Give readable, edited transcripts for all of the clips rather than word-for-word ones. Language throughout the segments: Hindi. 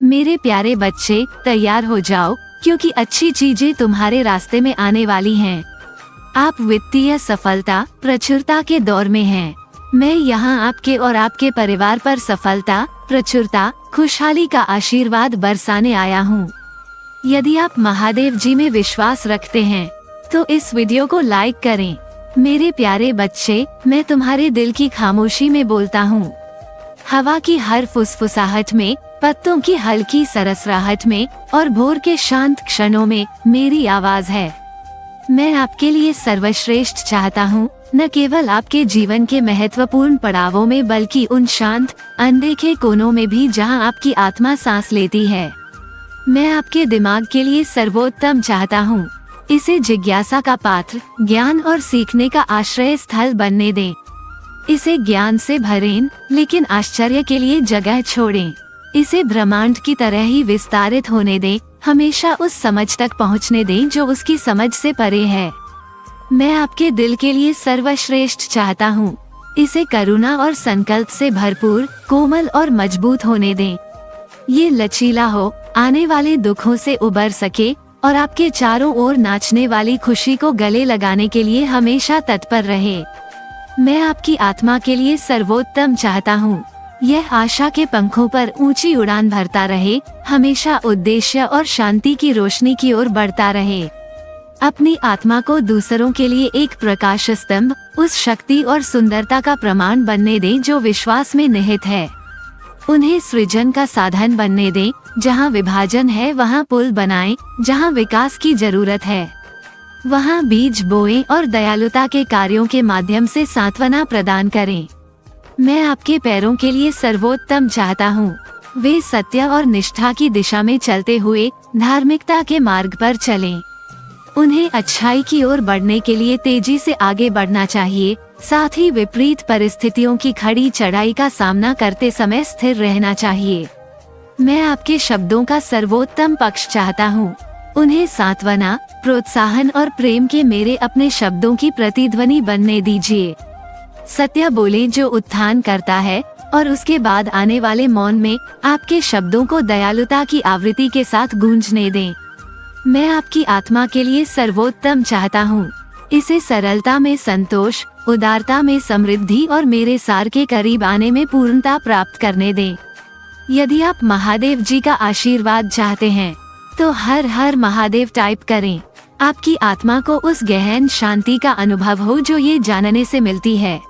मेरे प्यारे बच्चे, तैयार हो जाओ, क्योंकि अच्छी चीजें तुम्हारे रास्ते में आने वाली हैं। आप वित्तीय सफलता, प्रचुरता के दौर में हैं। मैं यहाँ आपके और आपके परिवार पर सफलता, प्रचुरता, खुशहाली का आशीर्वाद बरसाने आया हूँ। यदि आप महादेव जी में विश्वास रखते हैं तो इस वीडियो को लाइक करें। मेरे प्यारे बच्चे, मैं तुम्हारे दिल की खामोशी में बोलता हूँ। हवा की हर फुसफुसाहट में, पत्तों की हल्की सरसराहट में और भोर के शांत क्षणों में मेरी आवाज है। मैं आपके लिए सर्वश्रेष्ठ चाहता हूँ, न केवल आपके जीवन के महत्वपूर्ण पड़ावों में बल्कि उन शांत, अनदेखे कोनों में भी जहाँ आपकी आत्मा सांस लेती है। मैं आपके दिमाग के लिए सर्वोत्तम चाहता हूँ। इसे जिज्ञासा का पात्र, ज्ञान और सीखने का आश्रय स्थल बनने दें। इसे ज्ञान से भरें, लेकिन आश्चर्य के लिए जगह छोड़ें। इसे ब्रह्मांड की तरह ही विस्तारित होने दें, हमेशा उस समझ तक पहुँचने दें जो उसकी समझ से परे है। मैं आपके दिल के लिए सर्वश्रेष्ठ चाहता हूँ। इसे करुणा और संकल्प से भरपूर, कोमल और मजबूत होने दें। ये लचीला हो, आने वाले दुखों से उबर सके और आपके चारों ओर नाचने वाली खुशी को गले लगाने के लिए हमेशा तत्पर रहे। मैं आपकी आत्मा के लिए सर्वोत्तम चाहता हूँ। यह आशा के पंखों पर ऊंची उड़ान भरता रहे, हमेशा उद्देश्य और शांति की रोशनी की ओर बढ़ता रहे। अपनी आत्मा को दूसरों के लिए एक प्रकाश स्तंभ, उस शक्ति और सुंदरता का प्रमाण बनने दें जो विश्वास में निहित है। उन्हें सृजन का साधन बनने दें, जहाँ विभाजन है वहाँ पुल बनाएं, जहाँ विकास की जरूरत है वहाँ बीज बोएं और दयालुता के कार्यों के माध्यम से सांत्वना प्रदान करें। मैं आपके पैरों के लिए सर्वोत्तम चाहता हूँ। वे सत्य और निष्ठा की दिशा में चलते हुए धार्मिकता के मार्ग पर चलें। उन्हें अच्छाई की ओर बढ़ने के लिए तेजी से आगे बढ़ना चाहिए, साथ ही विपरीत परिस्थितियों की खड़ी चढ़ाई का सामना करते समय स्थिर रहना चाहिए। मैं आपके शब्दों का सर्वोत्तम पक्ष चाहता हूँ। उन्हें सांत्वना, प्रोत्साहन और प्रेम के मेरे अपने शब्दों की प्रतिध्वनि बनने दीजिए। सत्य बोले जो उत्थान करता है और उसके बाद आने वाले मौन में आपके शब्दों को दयालुता की आवृत्ति के साथ गूंजने दें। मैं आपकी आत्मा के लिए सर्वोत्तम चाहता हूँ। इसे सरलता में संतोष, उदारता में समृद्धि और मेरे सार के करीब आने में पूर्णता प्राप्त करने दें। यदि आप महादेव जी का आशीर्वाद चाहते हैं तो हर हर महादेव टाइप करें। आपकी आत्मा को उस गहन शांति का अनुभव हो जो ये जानने से मिलती है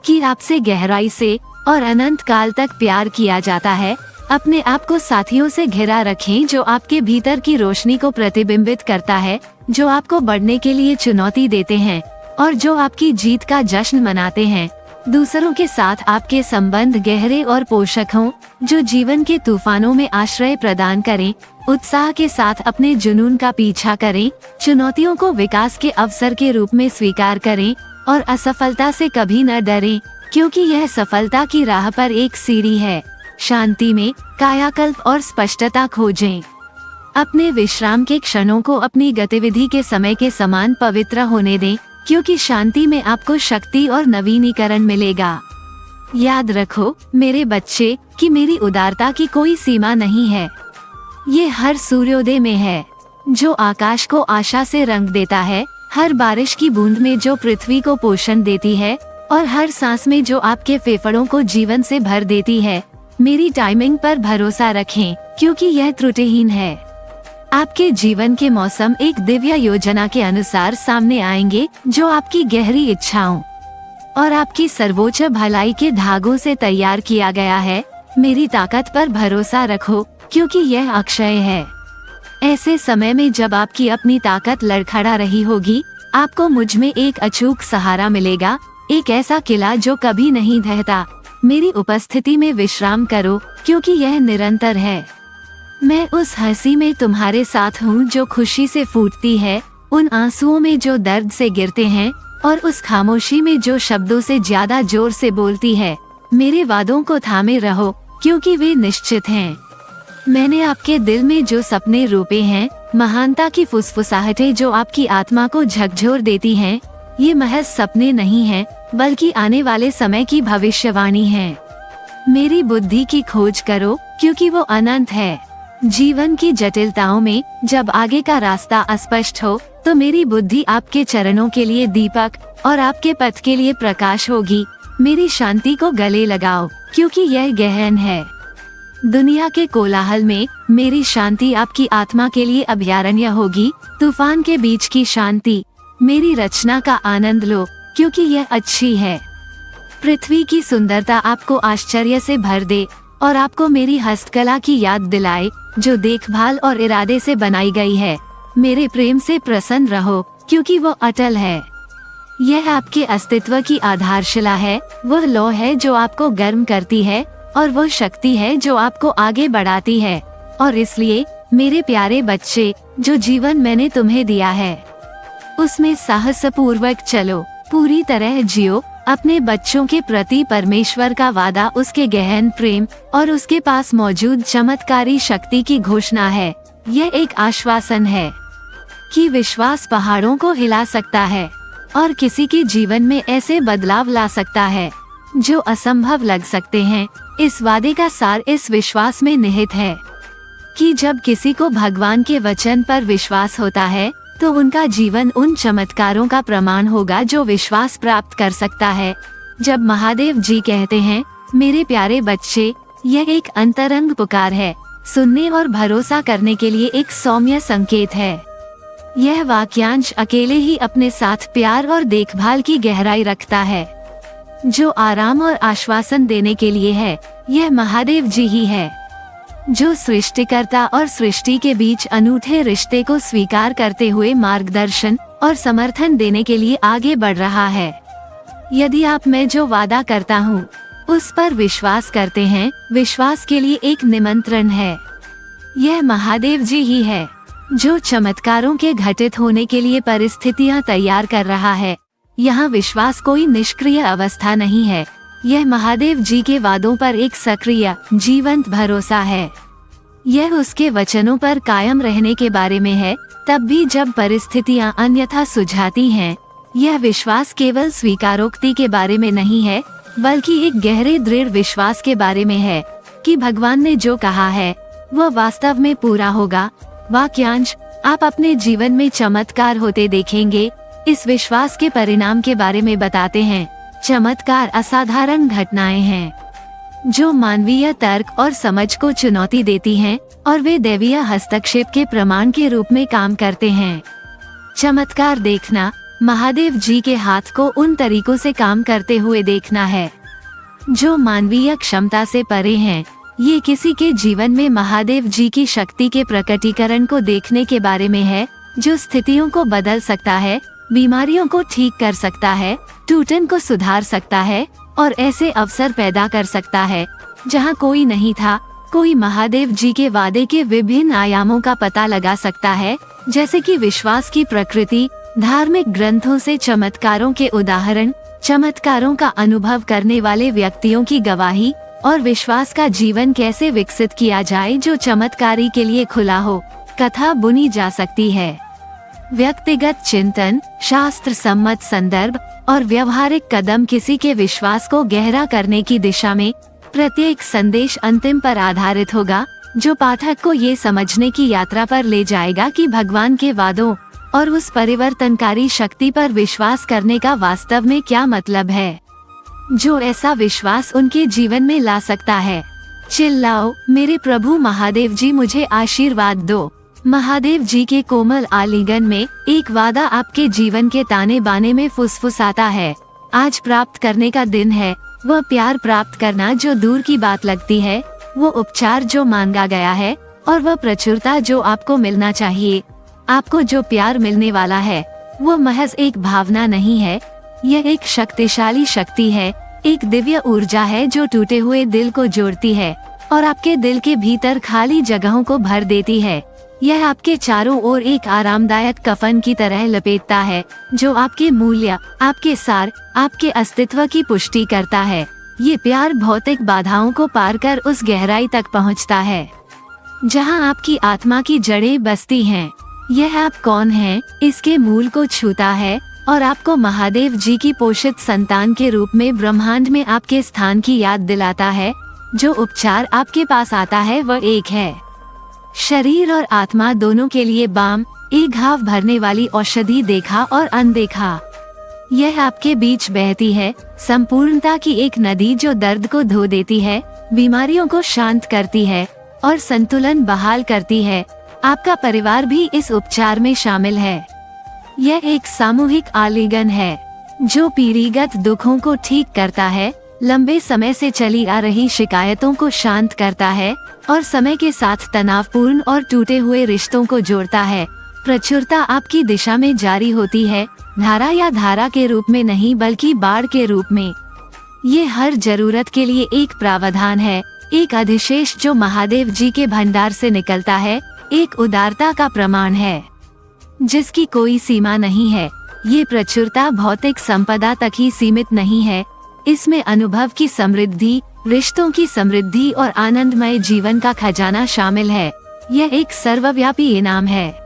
कि आपसे गहराई से और अनंत काल तक प्यार किया जाता है। अपने आप को साथियों से घिरा रखें जो आपके भीतर की रोशनी को प्रतिबिंबित करता है, जो आपको बढ़ने के लिए चुनौती देते हैं और जो आपकी जीत का जश्न मनाते हैं। दूसरों के साथ आपके संबंध गहरे और पोषक हों, जो जीवन के तूफानों में आश्रय प्रदान करें। उत्साह के साथ अपने जुनून का पीछा करें, चुनौतियों को विकास के अवसर के रूप में स्वीकार करें और असफलता से कभी न डरें, क्योंकि यह सफलता की राह पर एक सीढ़ी है। शांति में कायाकल्प और स्पष्टता खोजें। अपने विश्राम के क्षणों को अपनी गतिविधि के समय के समान पवित्र होने दें, क्योंकि शांति में आपको शक्ति और नवीनीकरण मिलेगा। याद रखो मेरे बच्चे कि मेरी उदारता की कोई सीमा नहीं है। ये हर सूर्योदय में है, जो आकाश को आशा से रंग देता है, हर बारिश की बूंद में जो पृथ्वी को पोषण देती है और हर सांस में जो आपके फेफड़ों को जीवन से भर देती है। मेरी टाइमिंग पर भरोसा रखें, क्योंकि यह त्रुटिहीन है। आपके जीवन के मौसम एक दिव्य योजना के अनुसार सामने आएंगे, जो आपकी गहरी इच्छाओं और आपकी सर्वोच्च भलाई के धागों से तैयार किया गया है। मेरी ताकत पर भरोसा रखो, क्योंकि यह अक्षय है। ऐसे समय में जब आपकी अपनी ताकत लड़खड़ा रही होगी, आपको मुझ में एक अचूक सहारा मिलेगा, एक ऐसा किला जो कभी नहीं ढहता। मेरी उपस्थिति में विश्राम करो, क्योंकि यह निरंतर है। मैं उस हंसी में तुम्हारे साथ हूँ जो खुशी से फूटती है, उन आंसुओं में जो दर्द से गिरते हैं और उस खामोशी में जो शब्दों से ज्यादा जोर से बोलती है। मेरे वादों को थामे रहो, क्योंकि वे निश्चित हैं। मैंने आपके दिल में जो सपने रोपे हैं, महानता की फुसफुसाहटें जो आपकी आत्मा को झकझोर देती हैं, ये महज सपने नहीं हैं, बल्कि आने वाले समय की भविष्यवाणी है। मेरी बुद्धि की खोज करो क्योंकि वो अनंत है। जीवन की जटिलताओं में जब आगे का रास्ता अस्पष्ट हो तो मेरी बुद्धि आपके चरणों के लिए दीपक और आपके पथ के लिए प्रकाश होगी। मेरी शांति को गले लगाओ क्योंकि यह गहन है। दुनिया के कोलाहल में मेरी शांति आपकी आत्मा के लिए अभयारण्य होगी। तूफान के बीच की शांति, मेरी रचना का आनंद लो क्योंकि यह अच्छी है। पृथ्वी की सुंदरता आपको आश्चर्य से भर दे और आपको मेरी हस्तकला की याद दिलाए जो देखभाल और इरादे से बनाई गई है। मेरे प्रेम से प्रसन्न रहो क्योंकि वो अटल है। यह आपके अस्तित्व की आधारशिला है। वह लौ है जो आपको गर्म करती है और वह शक्ति है जो आपको आगे बढ़ाती है। और इसलिए मेरे प्यारे बच्चे, जो जीवन मैंने तुम्हें दिया है उसमें साहसपूर्वक चलो, पूरी तरह जियो। अपने बच्चों के प्रति परमेश्वर का वादा उसके गहन प्रेम और उसके पास मौजूद चमत्कारी शक्ति की घोषणा है। यह एक आश्वासन है कि विश्वास पहाड़ों को हिला सकता है और किसी के जीवन में ऐसे बदलाव ला सकता है जो असंभव लग सकते हैं। इस वादे का सार इस विश्वास में निहित है कि जब किसी को भगवान के वचन पर विश्वास होता है तो उनका जीवन उन चमत्कारों का प्रमाण होगा जो विश्वास प्राप्त कर सकता है। जब महादेव जी कहते हैं, मेरे प्यारे बच्चे, यह एक अंतरंग पुकार है, सुनने और भरोसा करने के लिए एक सौम्य संकेत है। यह वाक्यांश अकेले ही अपने साथ प्यार और देखभाल की गहराई रखता है, जो आराम और आश्वासन देने के लिए है। यह महादेव जी ही है जो सृष्टिकर्ता और सृष्टि के बीच अनूठे रिश्ते को स्वीकार करते हुए मार्गदर्शन और समर्थन देने के लिए आगे बढ़ रहा है। यदि आप मैं जो वादा करता हूँ उस पर विश्वास करते हैं, विश्वास के लिए एक निमंत्रण है। यह महादेव जी ही है जो चमत्कारों के घटित होने के लिए परिस्थितियाँ तैयार कर रहा है। यहाँ विश्वास कोई निष्क्रिय अवस्था नहीं है। यह महादेव जी के वादों पर एक सक्रिय, जीवंत भरोसा है। यह उसके वचनों पर कायम रहने के बारे में है, तब भी जब परिस्थितियां अन्यथा सुझाती हैं। यह विश्वास केवल स्वीकारोक्ति के बारे में नहीं है, बल्कि एक गहरे दृढ़ विश्वास के बारे में है कि भगवान ने जो कहा है वह वास्तव में पूरा होगा। वाक्यांश, आप अपने जीवन में चमत्कार होते देखेंगे। इस विश्वास के परिणाम के बारे में बताते हैं। चमत्कार असाधारण घटनाएं हैं जो मानवीय तर्क और समझ को चुनौती देती हैं और वे दैवीय हस्तक्षेप के प्रमाण के रूप में काम करते हैं। चमत्कार देखना महादेव जी के हाथ को उन तरीकों से काम करते हुए देखना है जो मानवीय क्षमता से परे हैं। ये किसी के जीवन में महादेव जी की शक्ति के प्रकटीकरण को देखने के बारे में है, जो स्थितियों को बदल सकता है, बीमारियों को ठीक कर सकता है, टूटन को सुधार सकता है और ऐसे अवसर पैदा कर सकता है जहां कोई नहीं था। कोई महादेव जी के वादे के विभिन्न आयामों का पता लगा सकता है, जैसे कि विश्वास की प्रकृति, धार्मिक ग्रंथों से चमत्कारों के उदाहरण, चमत्कारों का अनुभव करने वाले व्यक्तियों की गवाही और विश्वास का जीवन कैसे विकसित किया जाए जो चमत्कारी के लिए खुला हो। कथा बुनी जा सकती है। व्यक्तिगत चिंतन, शास्त्र सम्मत संदर्भ और व्यवहारिक कदम किसी के विश्वास को गहरा करने की दिशा में। प्रत्येक संदेश अंतिम पर आधारित होगा, जो पाठक को ये समझने की यात्रा पर ले जाएगा कि भगवान के वादों और उस परिवर्तनकारी शक्ति पर विश्वास करने का वास्तव में क्या मतलब है, जो ऐसा विश्वास उनके जीवन में ला सकता है। चिल्लाओ, मेरे प्रभु महादेव जी, मुझे आशीर्वाद दो। महादेव जी के कोमल आलिंगन में एक वादा आपके जीवन के ताने बाने में फुसफुसाता है। आज प्राप्त करने का दिन है। वह प्यार प्राप्त करना जो दूर की बात लगती है, वो उपचार जो मांगा गया है और वह प्रचुरता जो आपको मिलना चाहिए। आपको जो प्यार मिलने वाला है वो महज एक भावना नहीं है, यह एक शक्तिशाली शक्ति है, एक दिव्य ऊर्जा है जो टूटे हुए दिल को जोड़ती है और आपके दिल के भीतर खाली जगहों को भर देती है। यह आपके चारों ओर एक आरामदायक कफन की तरह लपेटता है, जो आपके मूल्य, आपके सार, आपके अस्तित्व की पुष्टि करता है। ये प्यार भौतिक बाधाओं को पार कर उस गहराई तक पहुंचता है जहां आपकी आत्मा की जड़ें बसती हैं। यह आप कौन हैं, इसके मूल को छूता है और आपको महादेव जी की पोषित संतान के रूप में ब्रह्मांड में आपके स्थान की याद दिलाता है। जो उपचार आपके पास आता है वह एक है। शरीर और आत्मा दोनों के लिए बाम, एक घाव भरने वाली औषधि देखा और अनदेखा। यह आपके बीच बहती है, संपूर्णता की एक नदी जो दर्द को धो देती है, बीमारियों को शांत करती है और संतुलन बहाल करती है। आपका परिवार भी इस उपचार में शामिल है। यह एक सामूहिक आलिंगन है जो पीढ़ीगत दुखों को ठीक करता है, लंबे समय से चली आ रही शिकायतों को शांत करता है और समय के साथ तनावपूर्ण और टूटे हुए रिश्तों को जोड़ता है। प्रचुरता आपकी दिशा में जारी होती है, धारा या धारा के रूप में नहीं बल्कि बाढ़ के रूप में। ये हर जरूरत के लिए एक प्रावधान है, एक अधिशेष जो महादेव जी के भंडार से निकलता है, एक उदारता का प्रमाण है जिसकी कोई सीमा नहीं है। ये प्रचुरता भौतिक संपदा तक ही सीमित नहीं है, इसमें अनुभव की समृद्धि, रिश्तों की समृद्धि और आनंदमय जीवन का खजाना शामिल है। यह एक सर्वव्यापी इनाम है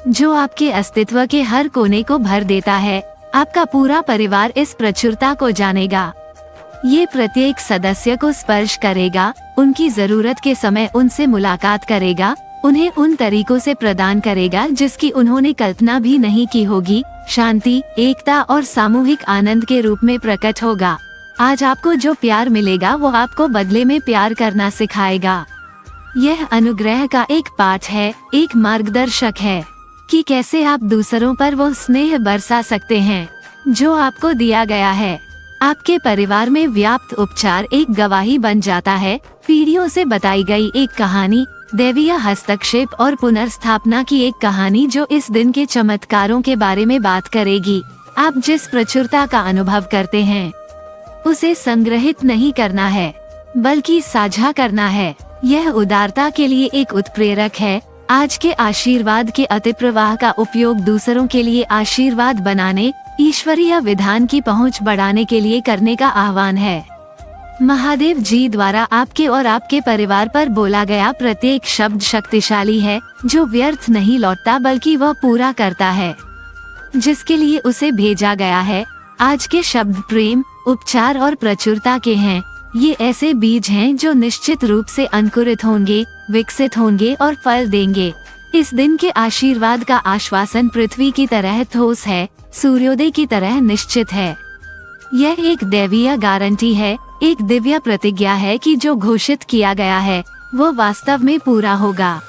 जो आपके अस्तित्व के हर कोने को भर देता है। आपका पूरा परिवार इस प्रचुरता को जानेगा। ये प्रत्येक सदस्य को स्पर्श करेगा, उनकी जरूरत के समय उनसे मुलाकात करेगा, उन्हें उन तरीकों से प्रदान करेगा जिसकी उन्होंने कल्पना भी नहीं की होगी। शांति, एकता और सामूहिक आनंद के रूप में प्रकट होगा। आज आपको जो प्यार मिलेगा वो आपको बदले में प्यार करना सिखाएगा। यह अनुग्रह का एक पाठ है, एक मार्गदर्शक है कि कैसे आप दूसरों पर वो स्नेह बरसा सकते हैं जो आपको दिया गया है। आपके परिवार में व्याप्त उपचार एक गवाही बन जाता है, पीढ़ियों से बताई गई एक कहानी, दैवीय हस्तक्षेप और पुनर्स्थापना की एक कहानी जो इस दिन के चमत्कारों के बारे में बात करेगी। आप जिस प्रचुरता का अनुभव करते हैं उसे संग्रहित नहीं करना है बल्कि साझा करना है। यह उदारता के लिए एक उत्प्रेरक है। आज के आशीर्वाद के अतिप्रवाह का उपयोग दूसरों के लिए आशीर्वाद बनाने, ईश्वरीय विधान की पहुंच बढ़ाने के लिए करने का आह्वान है। महादेव जी द्वारा आपके और आपके परिवार पर बोला गया प्रत्येक शब्द शक्तिशाली है, जो व्यर्थ नहीं लौटता बल्कि वह पूरा करता है जिसके लिए उसे भेजा गया है। आज के शब्द प्रेम, उपचार और प्रचुरता के हैं। ये ऐसे बीज हैं जो निश्चित रूप से अंकुरित होंगे, विकसित होंगे और फल देंगे। इस दिन के आशीर्वाद का आश्वासन पृथ्वी की तरह ठोस है, सूर्योदय की तरह निश्चित है। यह एक दैवीय गारंटी है, एक दिव्य प्रतिज्ञा है कि जो घोषित किया गया है वो वास्तव में पूरा होगा।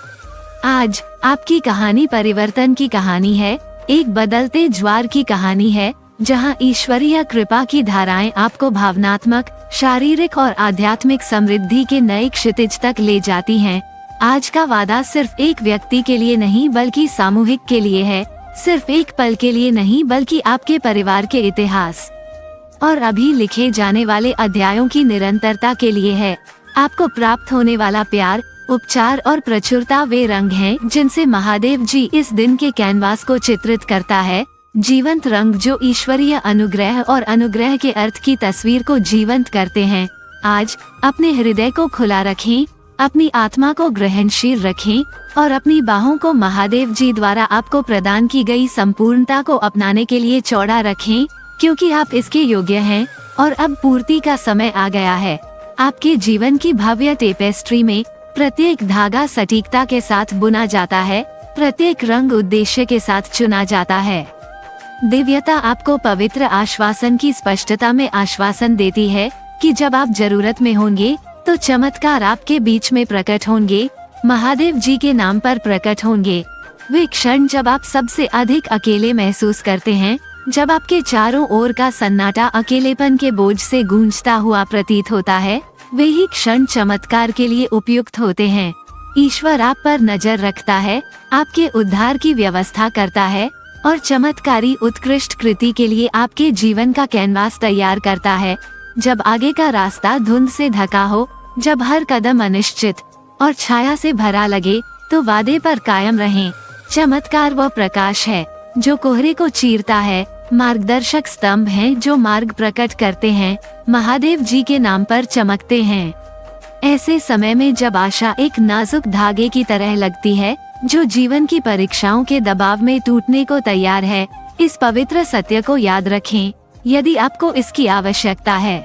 आज आपकी कहानी परिवर्तन की कहानी है, एक बदलते ज्वार की कहानी है जहां ईश्वरीय कृपा की धाराएं आपको भावनात्मक, शारीरिक और आध्यात्मिक समृद्धि के नए क्षितिज तक ले जाती हैं। आज का वादा सिर्फ एक व्यक्ति के लिए नहीं बल्कि सामूहिक के लिए है, सिर्फ एक पल के लिए नहीं बल्कि आपके परिवार के इतिहास और अभी लिखे जाने वाले अध्यायों की निरंतरता के लिए है। आपको प्राप्त होने वाला प्यार, उपचार और प्रचुरता वे रंग हैं जिनसे महादेव जी इस दिन के कैनवास को चित्रित करता है। जीवंत रंग जो ईश्वरीय अनुग्रह और अनुग्रह के अर्थ की तस्वीर को जीवंत करते हैं। आज अपने हृदय को खुला रखें, अपनी आत्मा को ग्रहणशील रखें और अपनी बाहों को महादेव जी द्वारा आपको प्रदान की गई संपूर्णता को अपनाने के लिए चौड़ा रखें, क्योंकि आप इसके योग्य हैं और अब पूर्ति का समय आ गया है। आपके जीवन की भव्य टेपेस्ट्री में प्रत्येक धागा सटीकता के साथ बुना जाता है, प्रत्येक रंग उद्देश्य के साथ चुना जाता है। दिव्यता आपको पवित्र आश्वासन की स्पष्टता में आश्वासन देती है कि जब आप जरूरत में होंगे तो चमत्कार आपके बीच में प्रकट होंगे, महादेव जी के नाम पर प्रकट होंगे। वे क्षण जब आप सबसे अधिक अकेले महसूस करते हैं, जब आपके चारों ओर का सन्नाटा अकेलेपन के बोझ से गूंजता हुआ प्रतीत होता है, वे ही क्षण चमत्कार के लिए उपयुक्त होते हैं। ईश्वर आप पर नजर रखता है, आपके उद्धार की व्यवस्था करता है और चमत्कारी उत्कृष्ट कृति के लिए आपके जीवन का कैनवास तैयार करता है। जब आगे का रास्ता धुंध से ढका हो, जब हर कदम अनिश्चित और छाया से भरा लगे, तो वादे पर कायम रहें। चमत्कार वह प्रकाश है जो कोहरे को चीरता है, मार्गदर्शक स्तंभ हैं जो मार्ग प्रकट करते हैं, महादेव जी के नाम पर चमकते हैं। ऐसे समय में जब आशा एक नाजुक धागे की तरह लगती है जो जीवन की परीक्षाओं के दबाव में टूटने को तैयार है, इस पवित्र सत्य को याद रखें, यदि आपको इसकी आवश्यकता है।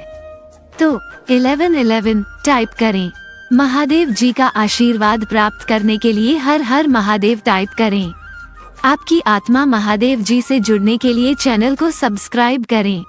तो 1111 टाइप करें। महादेव जी का आशीर्वाद प्राप्त करने के लिए हर हर महादेव टाइप करें। आपकी आत्मा महादेव जी से जुड़ने के लिए चैनल को सब्सक्राइब करें।